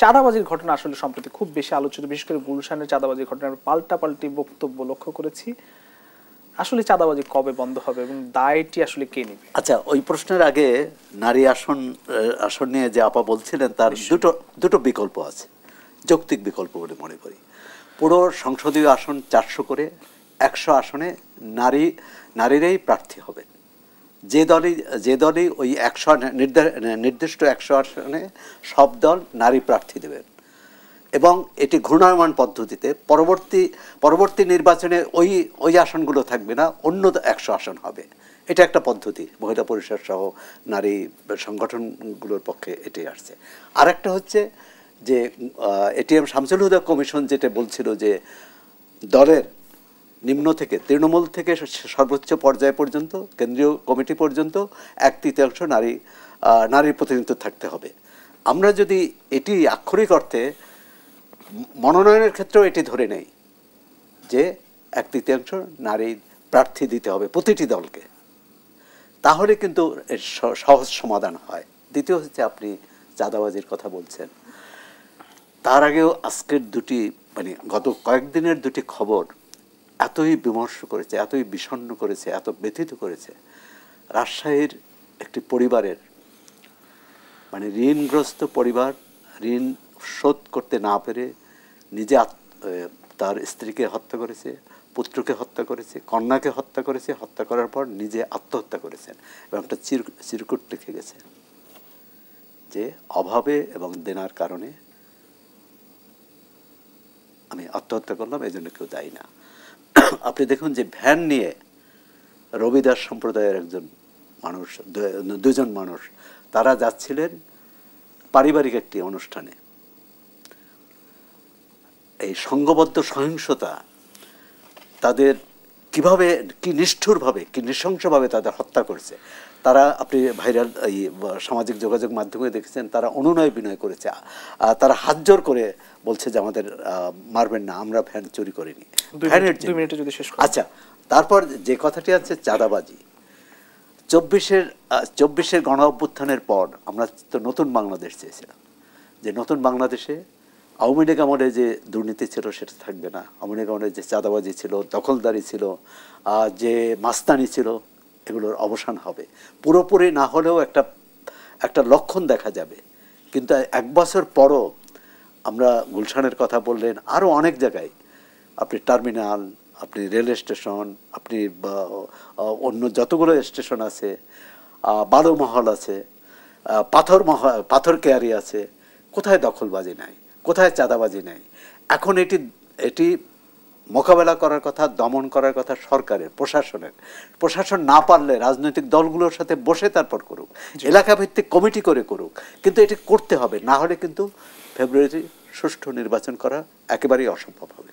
চাঁদাবাজির ঘটনা আসলে সম্প্রতি খুব বেশি আলোচিত, বিশেষ করে গুলশানের চাঁদাবাজির ঘটনার পাল্টাপাল্টি বক্তব্য লক্ষ্য করেছি। আসলে চাঁদাবাজি কবে বন্ধ হবে এবং দায়টি আসলে কে নেবে? আচ্ছা, ওই প্রশ্নের আগে নারী আসন নিয়ে যে আপা বলছিলেন তার দুটো বিকল্প আছে, যৌক্তিক বিকল্প বলে মনে করি। পুরো সংসদীয় আসন 400 করে, 100 আসনে নারীরাই প্রার্থী হবেন। যে দলই ওই 100 নির্দিষ্ট 100 আসনে সব দল নারী প্রার্থী দেবেন এবং এটি ঘূর্ণায়মান পদ্ধতিতে পরবর্তী নির্বাচনে ওই আসনগুলো থাকবে না, অন্য 100 আসন হবে। এটা একটা পদ্ধতি, মহিলা পরিষদ সহ নারী সংগঠনগুলোর পক্ষে এটি আসছে। আরেকটা হচ্ছে যে এটিএম শামসুল হুদা কমিশন যেটা বলছিল যে দলের নিম্ন থেকে, তৃণমূল থেকে সর্বোচ্চ পর্যায় পর্যন্ত, কেন্দ্রীয় কমিটি পর্যন্ত 1/3 নারীর প্রতিনিধিত্ব থাকতে হবে। আমরা যদি এটি আক্ষরিক অর্থে মনোনয়নের ক্ষেত্রেও এটি ধরে নেই যে 1/3 নারী প্রার্থী দিতে হবে প্রতিটি দলকে, তাহলে কিন্তু সহজ সমাধান হয়। দ্বিতীয় হচ্ছে আপনি চাঁদাবাজির কথা বলছেন, তার আগেও আজকের গত কয়েকদিনের দুটি খবর এতই বিমর্ষ করেছে, এতই বিষণ্ণ করেছে, এত ব্যথিত করেছে। রাজশাহীর একটি পরিবারের ঋণগ্রস্ত পরিবার ঋণ শোধ করতে না পেরে নিজে তার স্ত্রীকে হত্যা করেছে, পুত্রকে হত্যা করেছে, কন্যাকে হত্যা করেছে, হত্যা করার পর নিজে আত্মহত্যা করেছেন এবং একটা চিরকুট লিখে গেছে যে অভাবে এবং দেনার কারণে আমি আত্মহত্যা করলাম, এই জন্য কেউ দায়ী না। আপনি দেখুন যে ভ্যান নিয়ে রবিদাস সম্প্রদায়ের দুজন মানুষ তারা যাচ্ছিলেন পারিবারিক একটি অনুষ্ঠানে। এই সংঘবদ্ধ সহিংসতা তাদের কি নিষ্ঠুরভাবে, কি নৃশংসভাবে তাদের হত্যা করছে। তারা, আপনি ভাইরাল সামাজিক যোগাযোগ মাধ্যমে দেখেছেন, তারা অনুনয় বিনয় করেছে, তারা হাত জোর করে বলছে যে আমাদের মারবেন না, আমরা ভ্যান চুরি করিনি। আচ্ছা, তারপর যে কথাটি আছে চাঁদাবাজি, 24-এর গণ অভ্যুত্থানের পর আমরা তো নতুন বাংলাদেশ চেয়েছিলাম, যে নতুন বাংলাদেশে আওয়ামী লীগ আমলে যে দুর্নীতি ছিল সেটা থাকবে না, আওয়ামী লীগ আমলে যে চাঁদাবাজি ছিল, দখলদারি ছিল, যে মাস্তানি ছিল, এগুলোর অবসান হবে। পুরোপুরি না হলেও একটা লক্ষণ দেখা যাবে। কিন্তু 1 বছর পরও আমরা গুলশানের কথা বললেন, আরও অনেক জায়গায়, আপনি টার্মিনাল, আপনি রেল স্টেশন, আপনি অন্য যতগুলো স্টেশন আছে, বালুমহল আছে, পাথর কেয়ারি আছে, কোথায় দখলবাজি নাই, কোথায় চাঁদাবাজি নাই। এখন এটি মোকাবেলা করার কথা, দমন করার কথা সরকারের, প্রশাসন না পারলে রাজনৈতিক দলগুলোর সাথে বসে তারপর করুক, এলাকা ভিত্তিক কমিটি করে করুক, কিন্তু এটি করতে হবে, না হলে কিন্তু ফেব্রুয়ারি সুষ্ঠু নির্বাচন করা একেবারেই অসম্ভব হবে।